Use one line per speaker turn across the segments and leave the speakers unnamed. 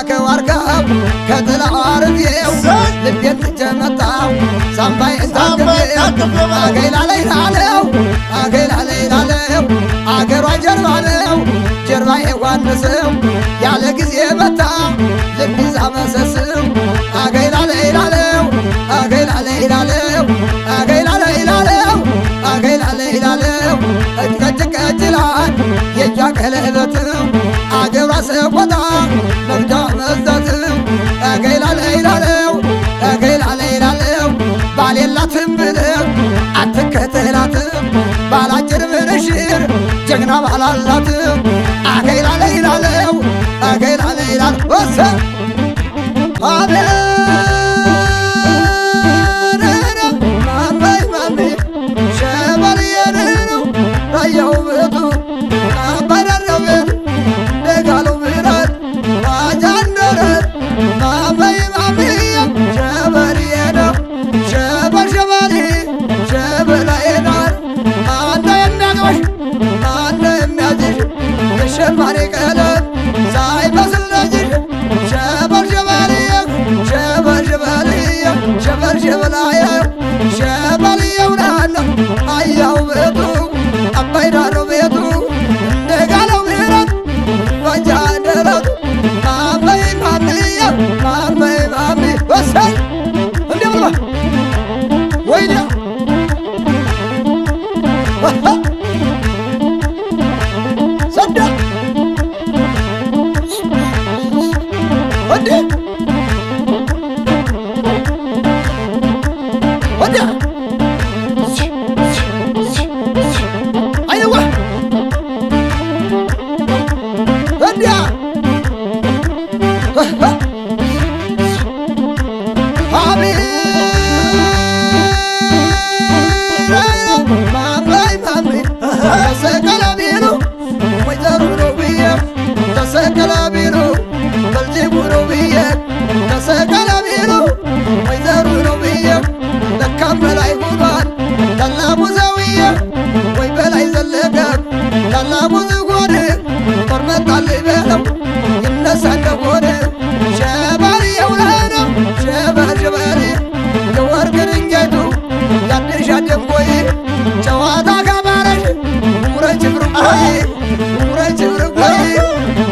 ከዋርካው ከጥላው አርጌው ልቤን ትጀመጣው ሳምባዬን ታቅፌው አገይላለይላለው አገይላለይላለው አገሯ ጀርባ ነው ጀርባዬ ዋንሰው ያለ ጊዜ መታ ልብ ይዛ መሰስው አገይላለይላለው አገይላለይላለው አገይላለይላለው አገይላለይላለው እጅቀጭቀጭላል የእጇ ቀለበትው አገሯ ሰቆጣ መግጃ መዛትው አገይላለይላለው አገይላለይላለው ባሌላትም ብለው አትከተላትም ባላጭር ምንሽር ጀግና ባላላትም አገይላለይላለው አገይላለይላል ወሰ አቤት ሸማኔ ቀለም ሳይመስል ነጅሽ ሸበር ሸበልየ ሸበር ሸበልየ ሸበር ሸበላየ ሸበልየው ናለ አያው ቤቱ አባይ ዳሮ ቤቱ እንደጋለው ምህረት ወንጃ ደረቱ ማመይ ማምየ ማመይ ማሚ ወሰይ እንደ ብልባ ወይኔ ሰዳ ወዲያ አይዋ ወዲያ አቤት ማማይ ማሚ ተሰቀለ ቢሉ ወይዘሮ ነው ብዬ ተሰቀለ ቢሉ በልጅጉ ነው ብዬ ተሰቀለ ቢሉ ወይዘሮ ነው ብዬ ለካም በላይ ሆኗል ታላቁ ሰውዬ ወይ በላይ ዘለቀ ታላቁ ዝጎን ጦር መጣልኝ በለው ይነሳ እንደሆነ ሸበልየው ነው ሸበር ሸበል የወርቅ ድንጋይቱ ያድሻ ደንጎይ ጨዋታ ካማረሽ ውረጅ ብርቆይ ውረጅ ብርቆይ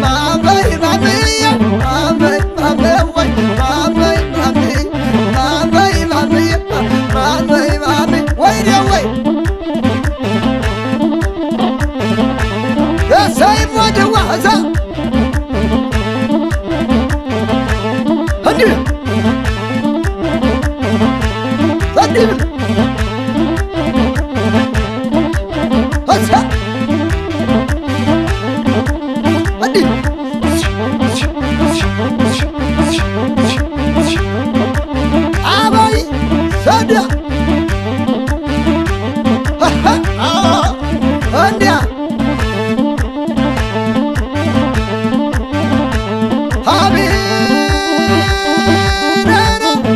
ማመይ ማምየ ማመይ ማመይ ወይ ማመይ ማምይ ማመይ ማምየ ማመይ ማምይ ወይኔ ወይ እሰይ ሞድዋ እዛ እንዲህ እንዲህ እዛ እንዲህ አባይ ሰዳ እንዲያ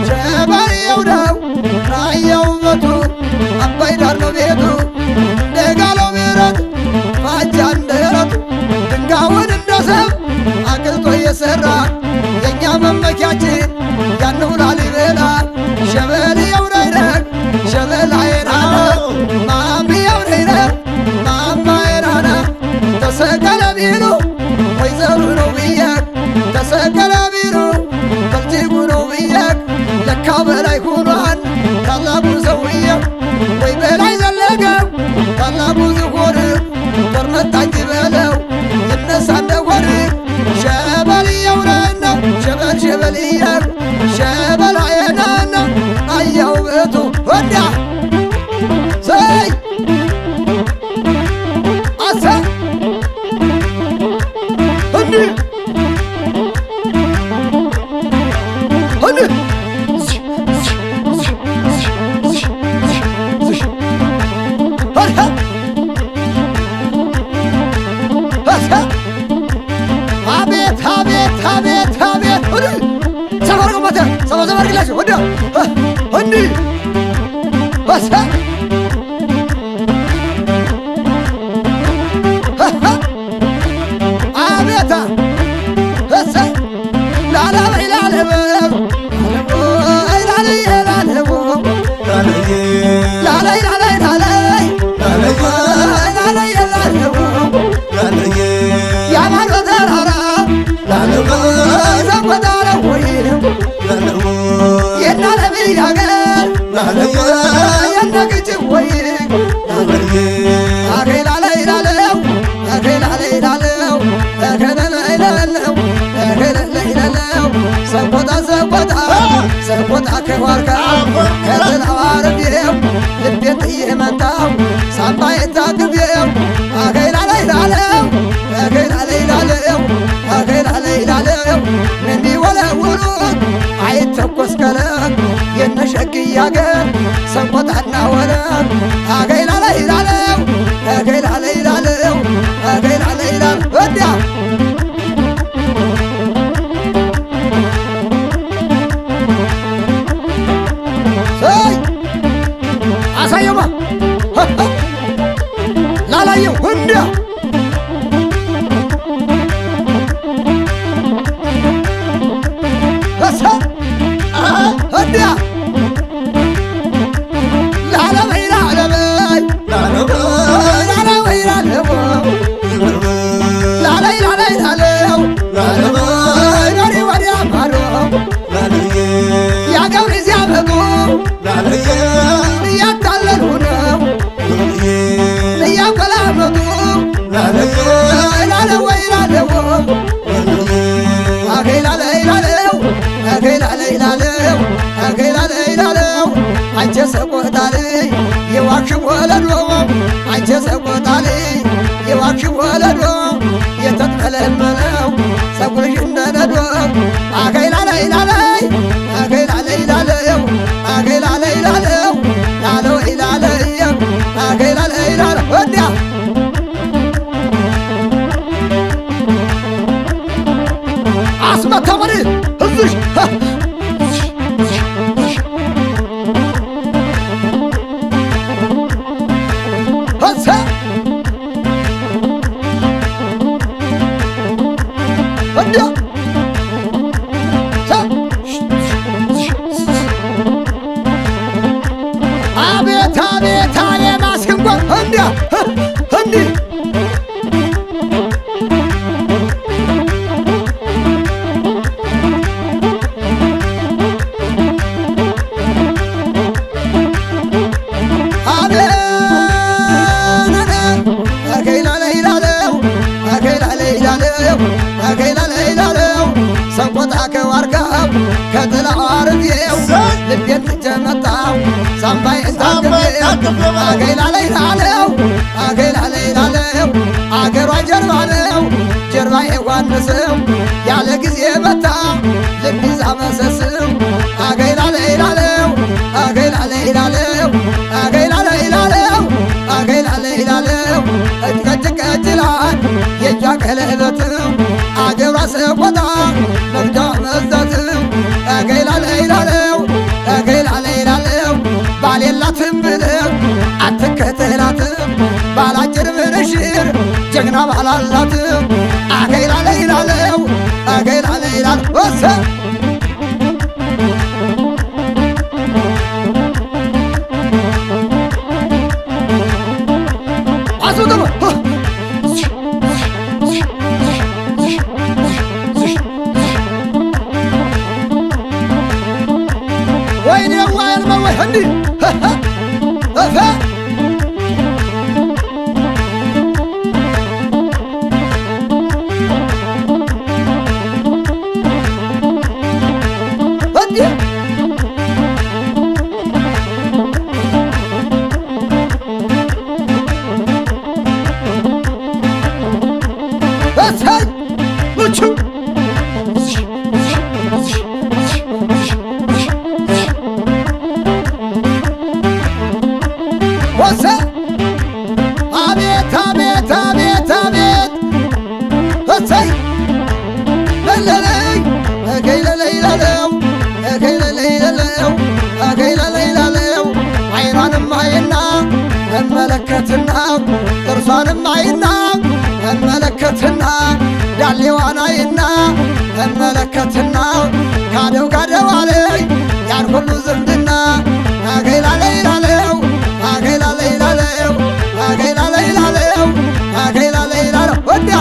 ሸበልየው ነው ራያው ውበቱ አባይ ዳር ነው ቤቱ እንደጋለው ምህረት ማጃ እንደረቱ ድንጋዩን እንደ ሰብ አቅልጦ እየሠራ የእኛ መመኪያችን ያንው ላሊበላ ሸበልየው ነይነህ ሸበላዬናነ ማምየው ነይነህ ማማዬናነ ተሰቀለ ቢሉ ወይዘሮ ነው ብዬክ ተሰቀለ ቢሉ በልጅጉ ነው ብዬክ ለካ በላይ ሆኗል ታላቁ ሰውዬ ወይ በላይ ዘለቀ ታላቁ ዝሆን ጦር መጣኝ በለው ይነሳ እንደሆነ ሸበልየው ነና ሸበል ሸበልየ ሸበላዬናና አያው ቤቱ ወዲያ ሰይ አሰ እንዲህ እንዲህ አቤት አቤት አቤት አቤት ሰፈር ገባተ ሰባ ሰፈር ግላቸው ወዲያ እንዲህ በሰ አቤታ እሰ የነግጭ ወይ አገላላይላለው አገላላይላለው አገላላይላለው አገላላይላለው ሰቆጣ ሰቆጣ ሰቆጣ ከዋርካ ከጥላው አረቤው ልቤን ጥዬ መጣው ሳምባዬን ታቅቤው አገላላይላለው አገላላይላለው አገላላይላለው እንዲወለውሉት አይተኮስ ከለክ የነሸግያ አገር ሰቆጣና ወረክ አገላላይላለው አገላላይላለው አገላላይላለው ወዲያ አሳየማ ላላየው ወዲያ ወዲያ እያታለሉ ነው እያቀላመጡ ላለወይላለው አገላላይላለው አገላላይላለው አገላላይላለው አንቺ ሰቆጣል የዋክሽም ወለዶ አንቺ ሰቆጣል የዋክሽም ወለዶ የተጥመለመለው ፀጉርሽ እንደነዶ አገላላይላለይ አገላላይላለው አገላላይላለው ላለው ይላለየው አገላላይላለው ወዲያ አስመተመሪ እዝሽ ወዲያ አቤት አቤት አለማሲንጎ እንዲያ እንዲህ አገላላይላለው ሰቆጣ ከዋርካው ከጥላው አረቤው ልቤን ትቼ መጣው ሳምባዬን ታቅቤው አገላላይላለው አገላላይላለው አገሯ ጀርባ ነው ጀርባዬ ዋንሰው ያለ ጊዜ መታ ልብ ይዛ መሰስው አገላላይላለው አገላላይላለው አገላላይላለው አገላላይላለው እጅቀጭቀጭላል የእጇ ቀለበትም አገሯ ሰቆጣ መግጃ መዛትም አገላላይላለው አገላላይላለው ባሌላትም ብለው አትከተላትም ባላጭር ምንሽር ጀግና ባላላትም አገላላይላለው አገላላይላለው ወሰ አሱተማ ወይኔ ዋልማ ወይ እንዲህ እፈ እንዲህ እሰይ ምቹ ወሰ አቤት አቤት አቤት አቤት እሰይ ለለለይ አገላላይላለው አገላላይላለው አገላላይላለው አይኗንም አይና እመለከትና ጥርሷንም አይና እመለከትና ዳሌዋን አይና እመለከትና ካደው ካደው አለኝ ያን ሁሉ ዝምድና አገላላይላለው አገላላይላለው አገላላይላለው አገላላይላለው ወዲያ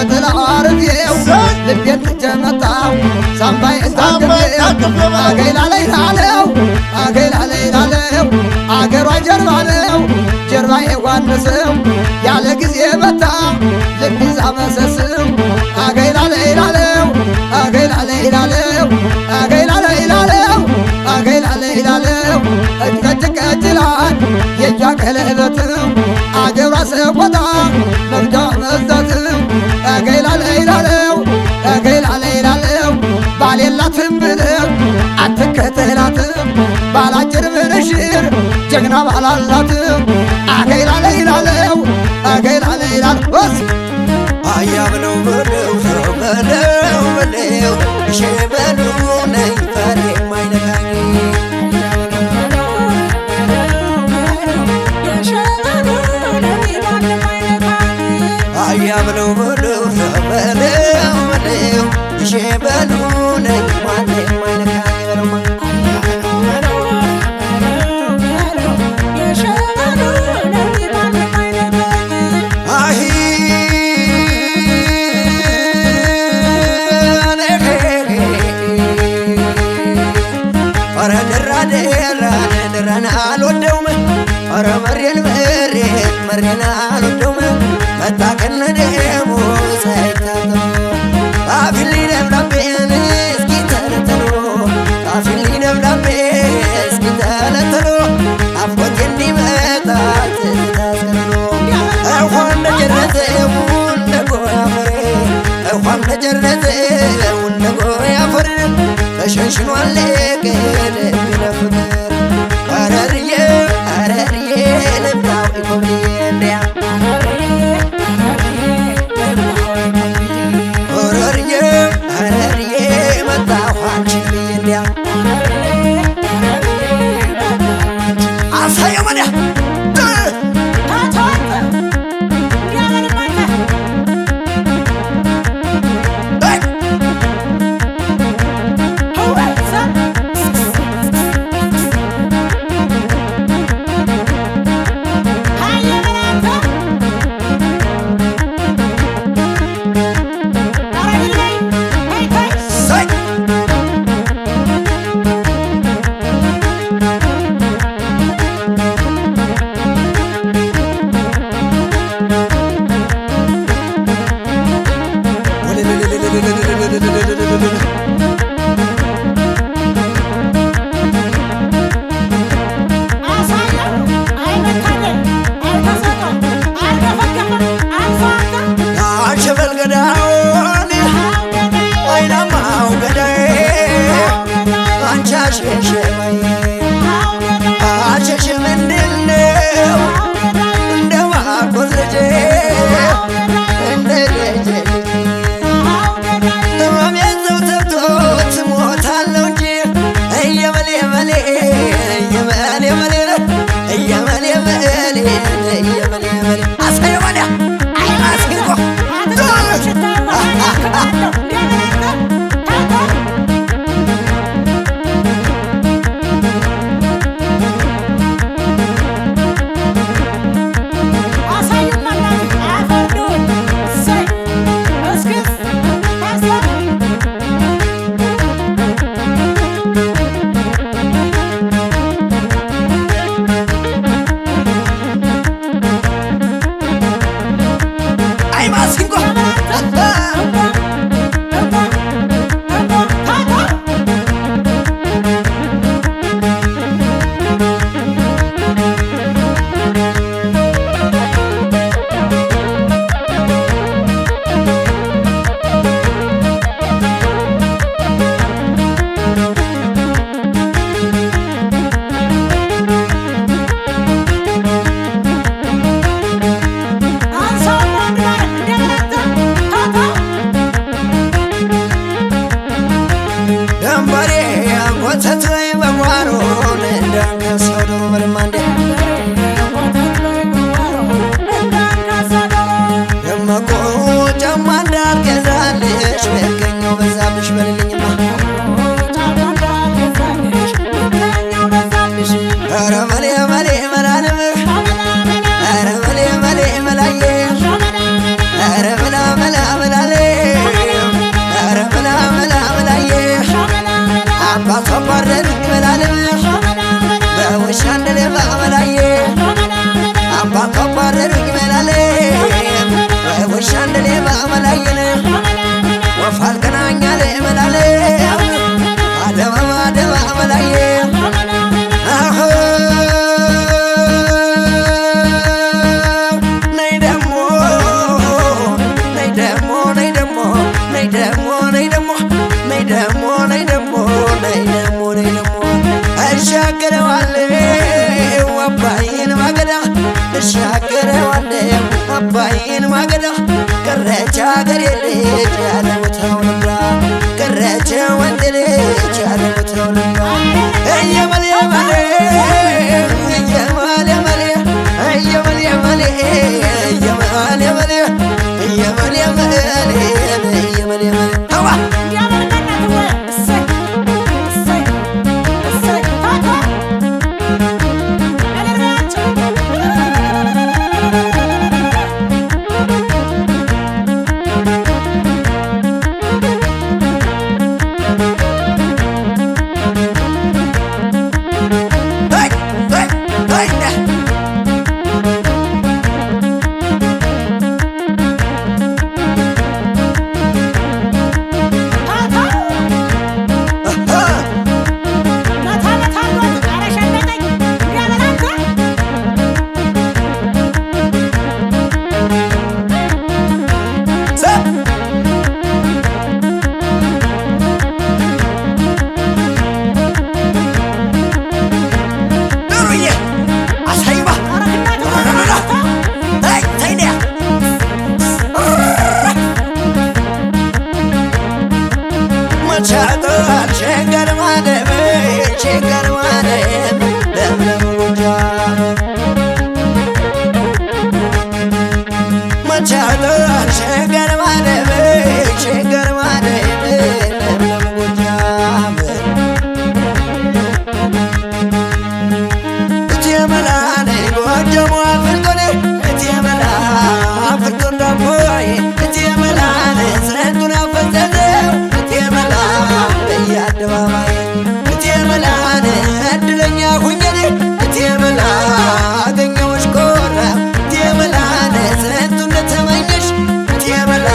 ከጥላው አርጌው ልቤን ትቼ መጣሁ ሳምባዬን ታቅፌው አገይ ላለይ ላለው አገይ ላለይ ላለው አገሯ ጀርባ ነው ጀርባዬ ዋነሰው ያለ ጊዜ መታ ልብ ይዛ መሰስው አገይ ላለይ ላለው አገይ ላለይ ላለው አገይ ላለይ ላለው አገይ ላለይ ላለው እጅቀጭቀጭላል የእጇ ቀለበትው አገሯ ሰቆጣ መግጃ መዛትው አገይ ላለይ ላለው አገይ ላለይ ላለው ባሌላትም ብለው አትከተላትም ባላጭር ምንሽር ጀግና ባላላትም አገይ ላለይ ላለው አገይ ላለይ ላለው
አያብለው በለው ሰው በለው በለው እሺ በሉ ነኝ ፈሪ ማይነካኝ አያብለው በለው ሰው በለው በለው እሺ በሉ ነኝ ማን ማይነካኝ በረማ ደራን አልወደውም ኧረ መሬን አልወደውም መጣ ከነደሙ ሳይታጠቡ ጣፊልኝ ደብዳቤን እስኪ ተለተሎ ጣፊልኝ ደብዳቤ እስኪ ተለተሎ አፍቆቴ እንዲመጣ ትታስቀርሎ እንኳን ለጀነተው ለጎያፈሬ እንኳን ለጀነተው ለጎያፈሬ ተሸንሽኗል ቀደ ሚነፍቅር አረርዬ አረርዬ ልምታው ኢኮብልዬ እንዲያ አረርዬ አረርዬ መጣሁ አንቺን ብዬ እንዲያ አሳየው መዲያ አሸሽ ምንድነው እንደ ማርቆስ ልጄ እንደ ልጄ ህመሜን ሰው ሰብቶት ሞታለሁ እንጂ እየመሌ መሌ እየመሌ መሌ እየመሌ መሌ እየመሌ መሌ አሳየው ወዲያ አይማስኪንኮ ኧረ መላ መላ መላዬ ኧረ መላ መላ መላ እሻገረዋለሁ አባይን ማገዳ እሻገረዋለሁ አባይን ማገዳ ቀረች አገሬ ልጅ ያለ ቦታው ልምራ ቀረች ወንድ ልጅ ያለ ቦታው ልምራ እየመሌ መሌ እየመሌ መሌ እየመሌ መሌ እየመሌ መሌ እየመሌ መሌ እየመሌ መሌ አዋ ሸገር ማደብ ሸገር ማደብ ለምለም ጎጃም መቻገር ሸገር ማደብ ሸገር ማደብ ለምለም ጎጃም እቴመላኔ ጎጃሙ አፍርቶኔ እቴመላ አፍርቶን ዳቦዬ እቴመላኔ ስንቱን አፈዘዘው እቴመላ በየአደባባይ እቴመላን እድለኛ ሁኜኔ እቴመላ አገኘሁሽ ኮራ እቴመላን ስንቱ እንደተመኘሽ እቴመላ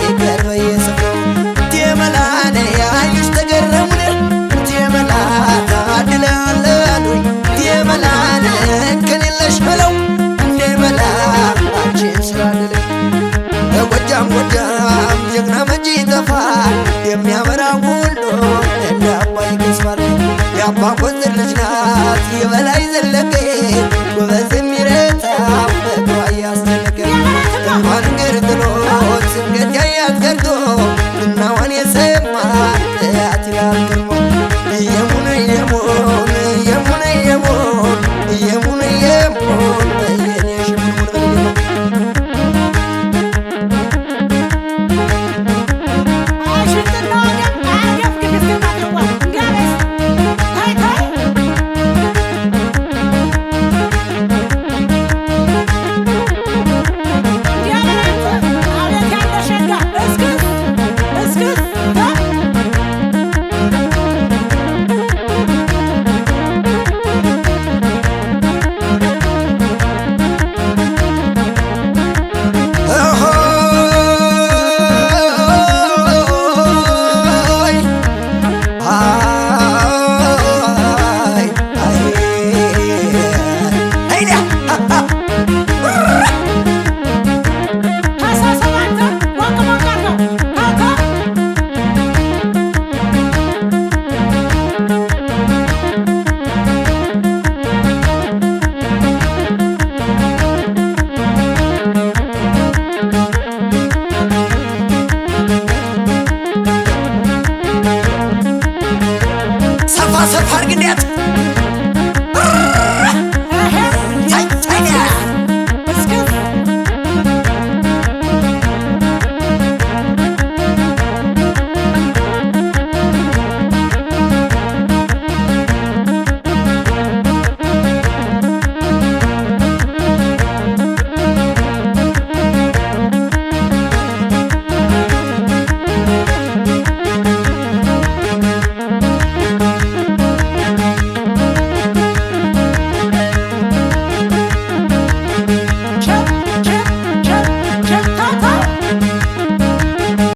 ይቀር በየስፍራው እቴመላን ያዩሽ ተገረሙን እቴመላ ታድለሃል አሉኝ እቴመላን እንከን የለሽ በለው እቴመላ አንቺን ስላደለኝ ጎጃም ጎጃም ጀግና መቼ ይጠፋል የሚያበራ ሁሉ እንደ አባይ ገዝፋል የአባ ኮንዝር ልጅ ናት የበላይ ዘለቀ